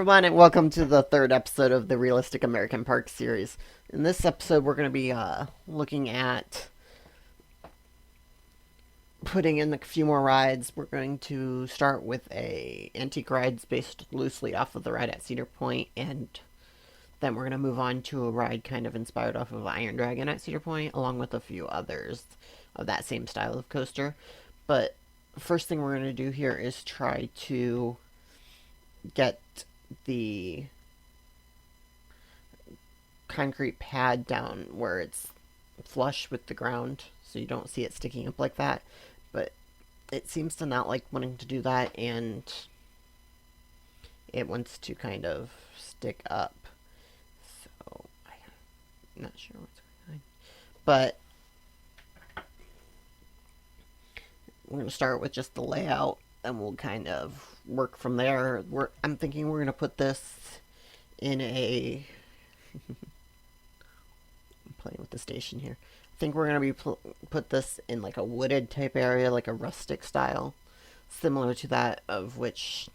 everyone, and welcome to the third episode of the Realistic American Park series. In this episode, we're going to be looking at putting in a few more rides. We're going to start with a antique rides based loosely off of the ride at Cedar Point, and then we're going to move on to a ride kind of inspired off of Iron Dragon at Cedar Point, along with a few others of that same style of coaster. But first thing we're going to do here is try to get the concrete pad down where it's flush with the ground so you don't see it sticking up like that, but it seems to not like wanting to do that, and it wants to kind of stick up, so I'm not sure what's going on, but we're going to start with just the layout and we'll kind of work from there. I'm thinking we're going to put this in a... I'm playing with the station here. I think we're going to be put this in like a wooded type area, like a rustic style, similar to that of which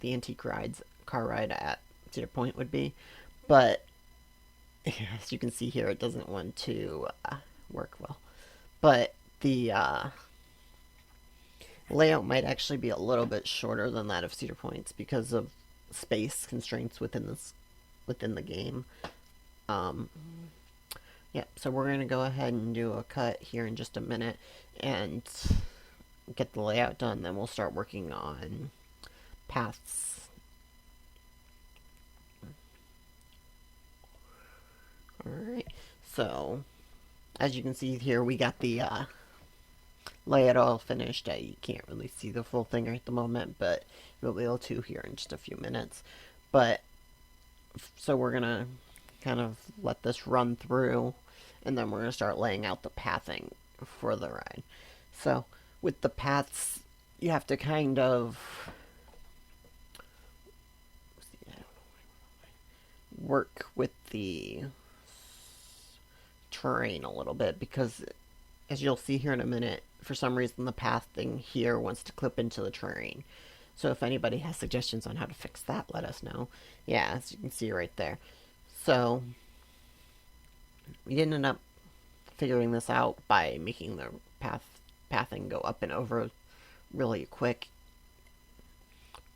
the antique rides car ride at Cedar Point would be. But as you can see here, it doesn't want to work well. But the layout might actually be a little bit shorter than that of Cedar Point's because of space constraints within the game. Yeah, so we're going to go ahead and do a cut here in just a minute and get the layout done. Then we'll start working on paths. Alright, so as you can see here, we got the layout all finished. You can't really see the full thing right at the moment, but you'll be able to here in just a few minutes. But so we're gonna kind of let this run through, and then we're gonna start laying out the pathing for the ride. So with the paths, you have to kind of work with the terrain a little bit, because as you'll see here in a minute, for some reason the path thing here wants to clip into the terrain. So if anybody has suggestions on how to fix that, let us know. Yeah, as you can see right there. So we ended up figuring this out by making the pathing go up and over really quick.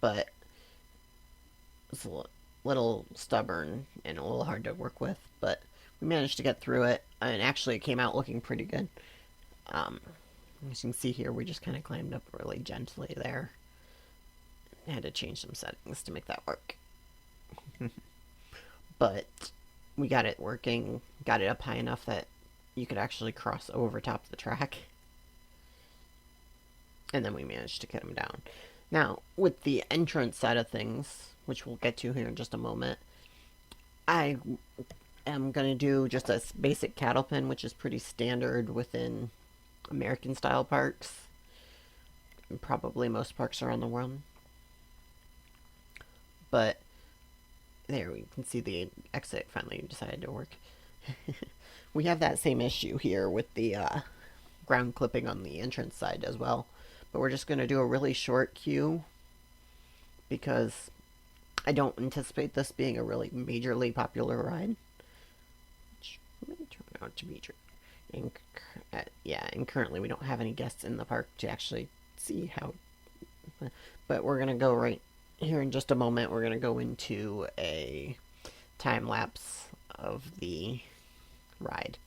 But it's a little stubborn and a little hard to work with, but we managed to get through it, and actually it came out looking pretty good. As you can see here, we just kind of climbed up really gently there. I had to change some settings to make that work. But we got it working, got it up high enough that you could actually cross over top of the track. And then we managed to get them down. Now, with the entrance side of things, which we'll get to here in just a moment, I am going to do just a basic cattle pin, which is pretty standard within American style parks, and probably most parks around the world. But there we can see the exit finally decided to work. We have that same issue here with the ground clipping on the entrance side as well, but we're just going to do a really short queue because I don't anticipate this being a really majorly popular ride, which may turn out to be true. And currently we don't have any guests in the park to actually see how, but we're going to go right here in just a moment. We're going to go into a time lapse of the ride.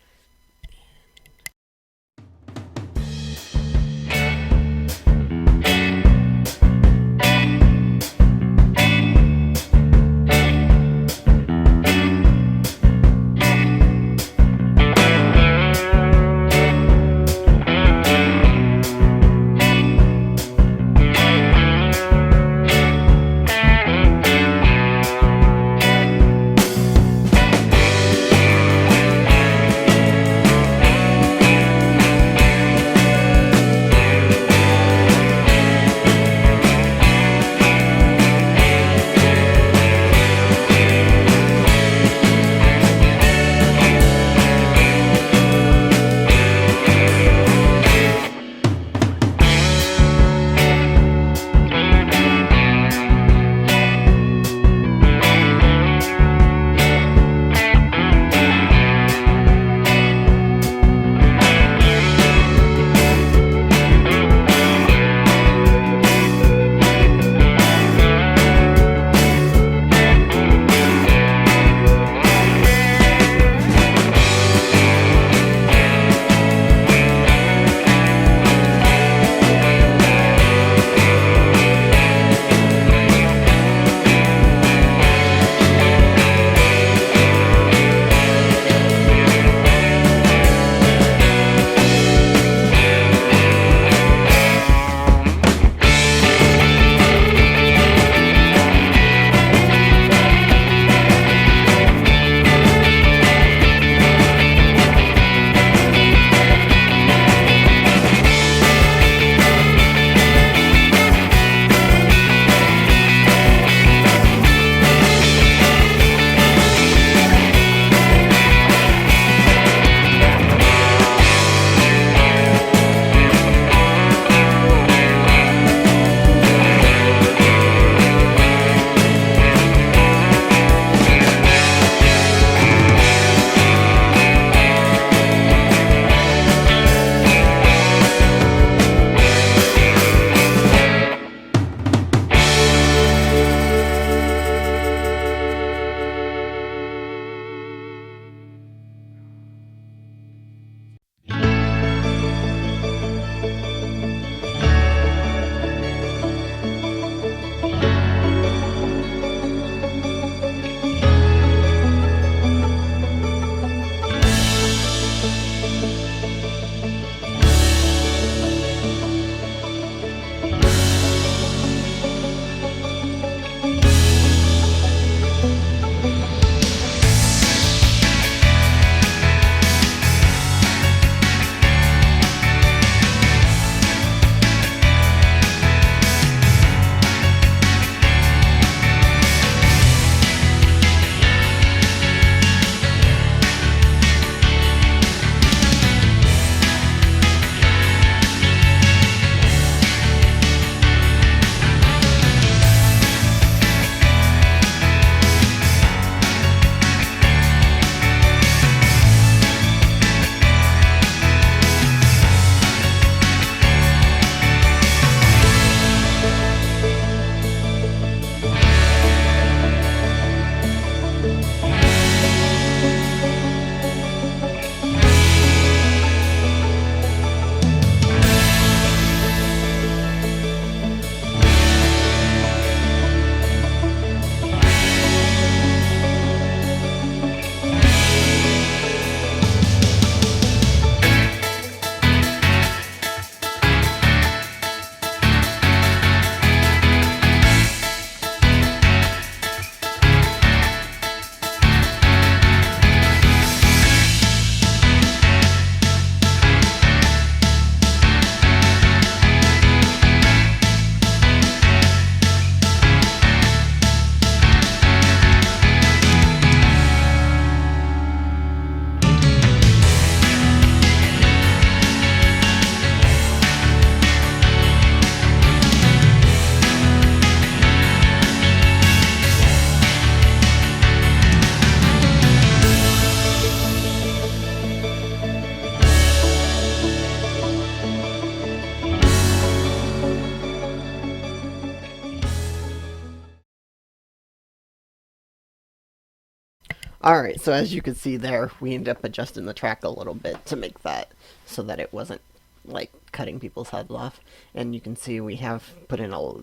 Alright, so as you can see there, we ended up adjusting the track a little bit to make that so that it wasn't like cutting people's heads off. And you can see we have put in a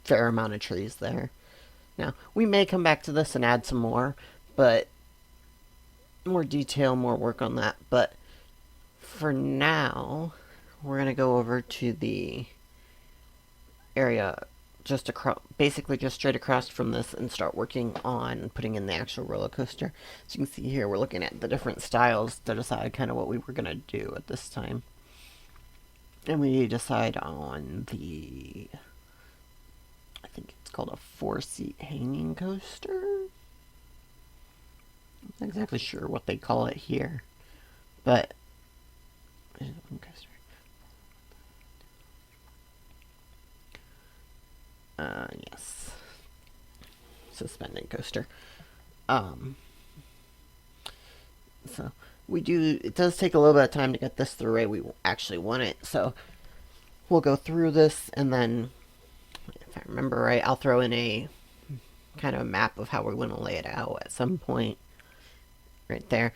fair amount of trees there. Now, we may come back to this and add some more, but more detail, more work on that. But for now, we're going to go over to the area just across, basically just straight across from this, and start working on putting in the actual roller coaster. So you can see here we're looking at the different styles to decide kind of what we were going to do at this time. And we decide on the, I think it's called a 4-seat hanging coaster. I'm not exactly sure what they call it here, but yes, suspending coaster. Um, so we do. It does take a little bit of time to get this the way we actually want it. So we'll go through this, and then, if I remember right, I'll throw in a kind of a map of how we're going to lay it out at some point, right there,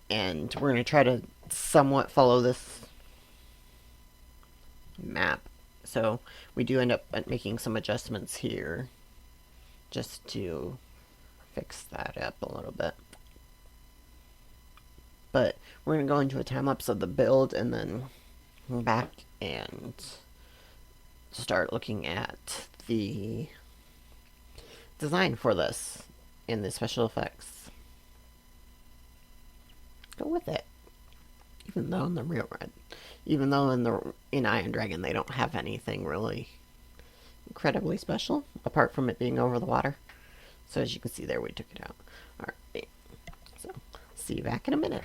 and we're going to try to somewhat follow this map. So we do end up making some adjustments here just to fix that up a little bit. But we're going to go into a time lapse of the build and then back and start looking at the design for this and the special effects. Go with it. Even though in the real red, even though in Iron Dragon they don't have anything really incredibly special apart from it being over the water. So as you can see there, we took it out. Alright, so see you back in a minute.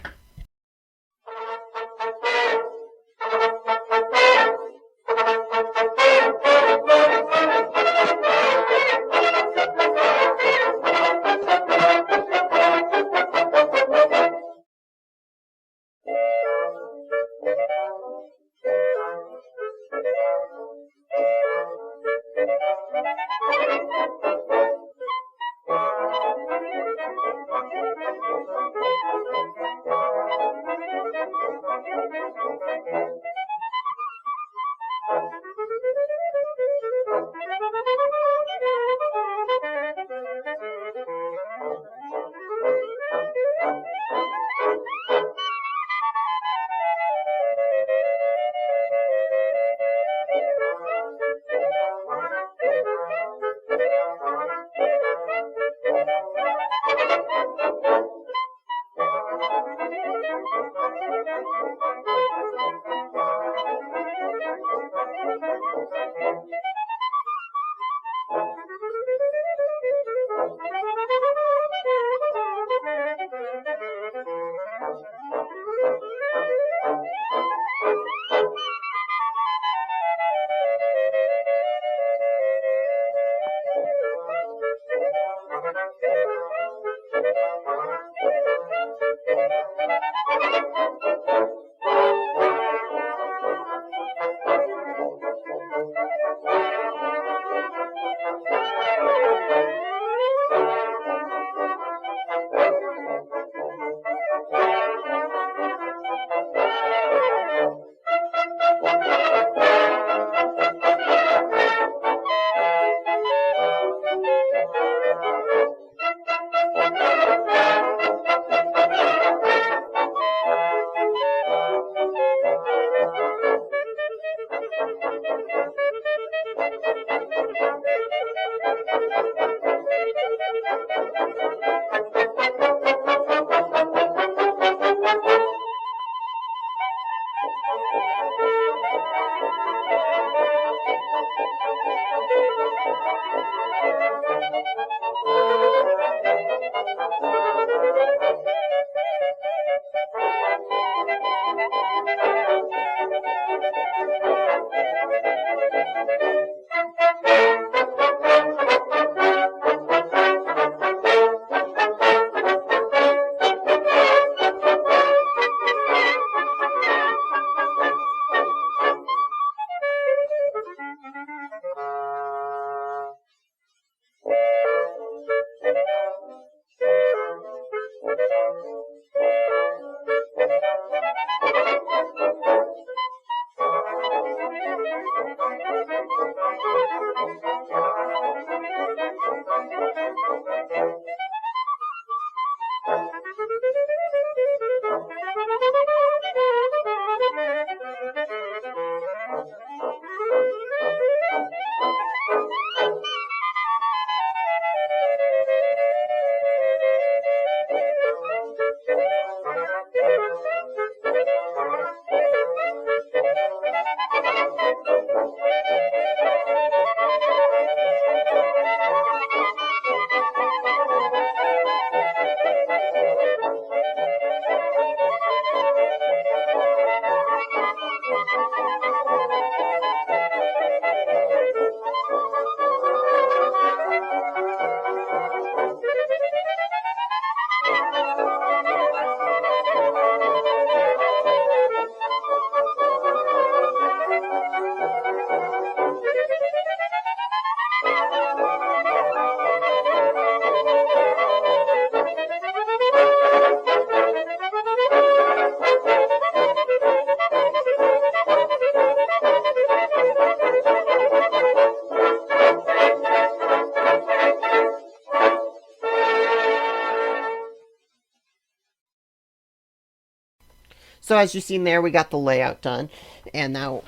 So as you've seen there, we got the layout done, and now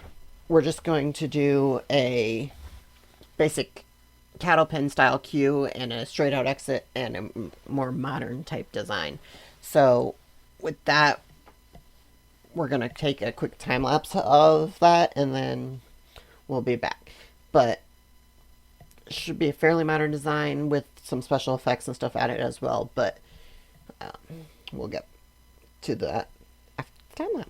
we're just going to do a basic cattle pen style queue and a straight out exit and a more modern type design. So with that, we're going to take a quick time lapse of that and then we'll be back. But it should be a fairly modern design with some special effects and stuff added as well, but we'll get to that after the time lapse.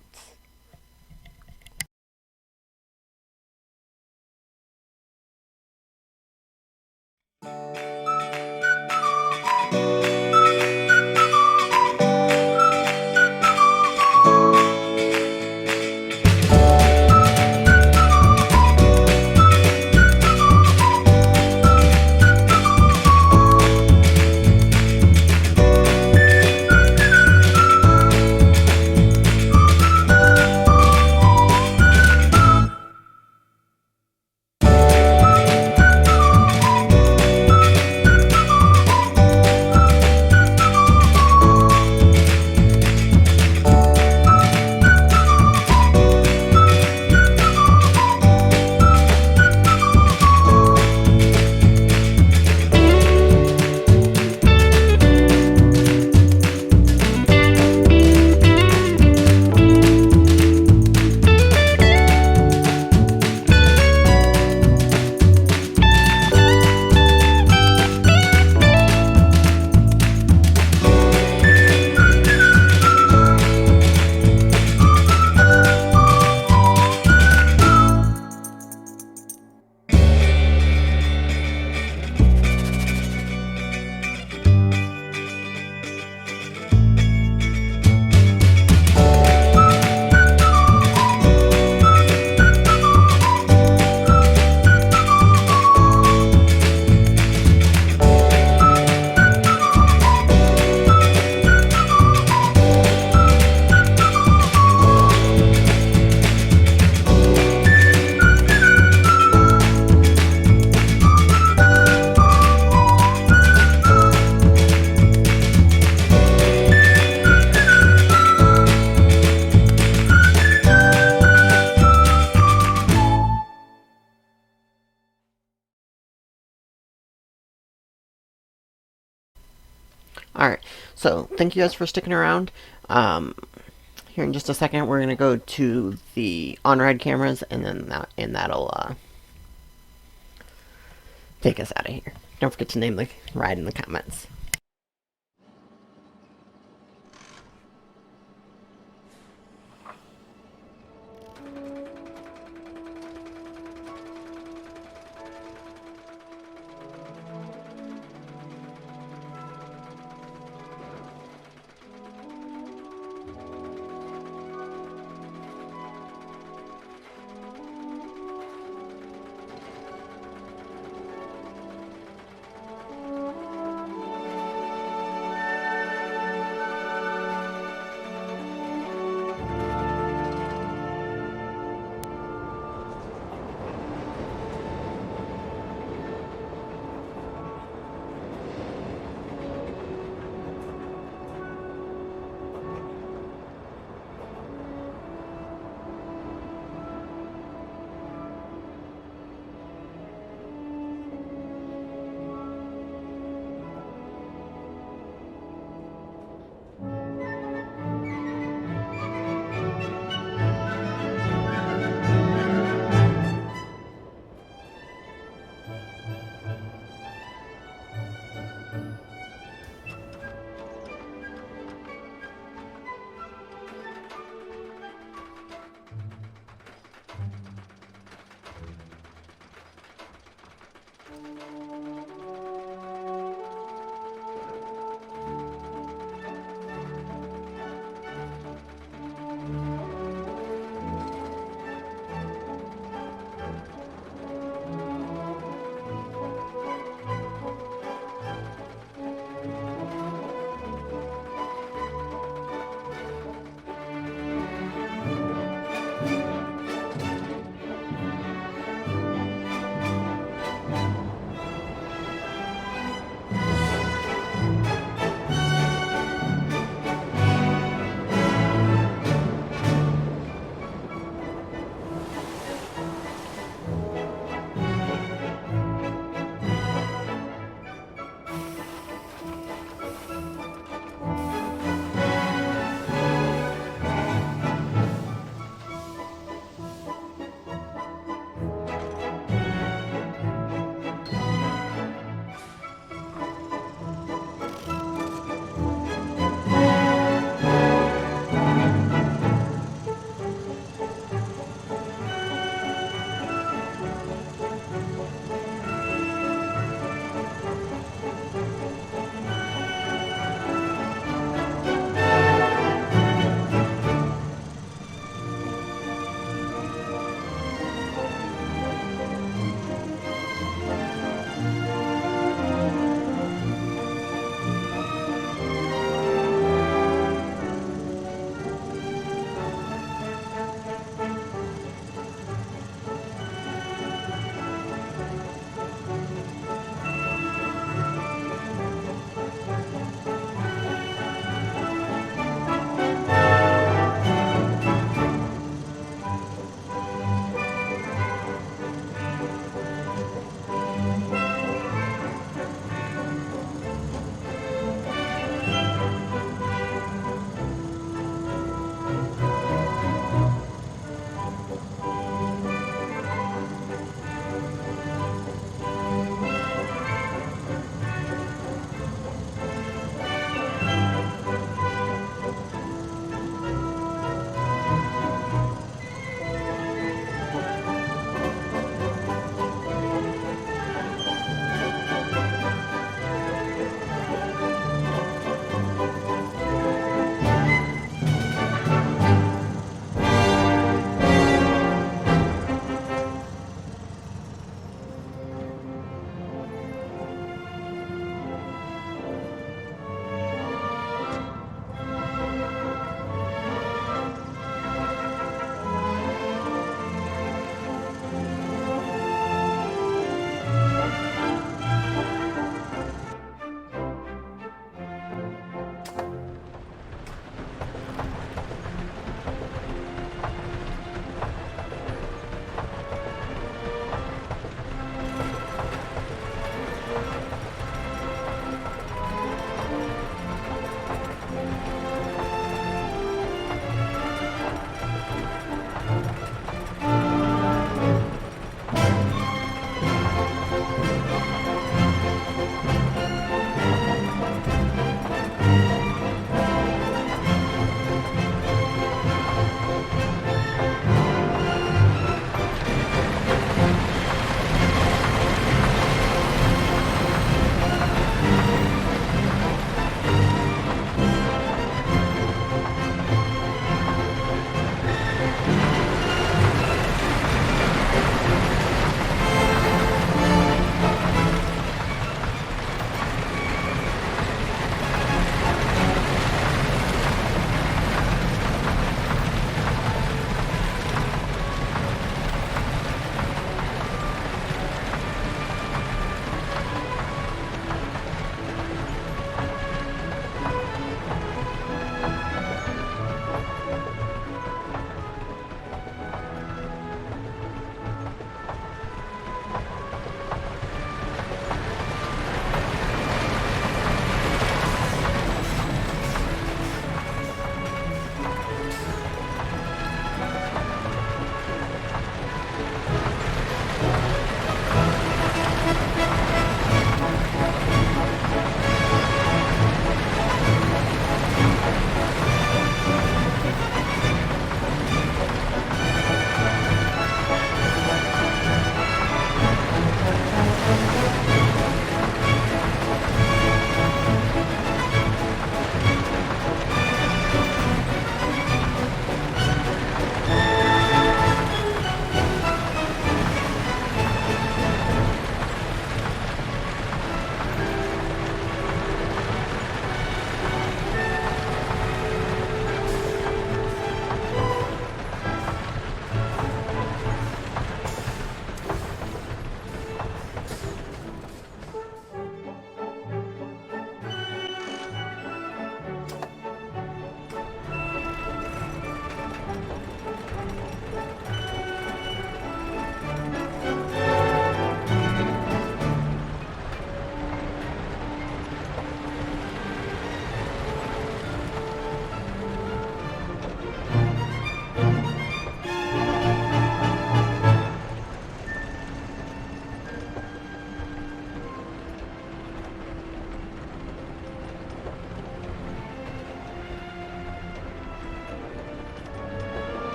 Alright, so thank you guys for sticking around. Here in just a second, we're going to go to the on-ride cameras, and then that'll take us out of here. Don't forget to name the ride in the comments.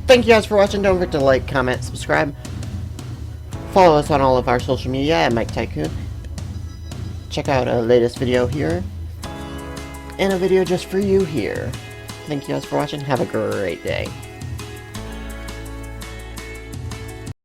thank you guys for watching. Don't forget to like, comment, subscribe. Follow us on all of our social media at Mike Tycoon. Check out a latest video here. And a video just for you here. Thank you guys for watching. Have a great day.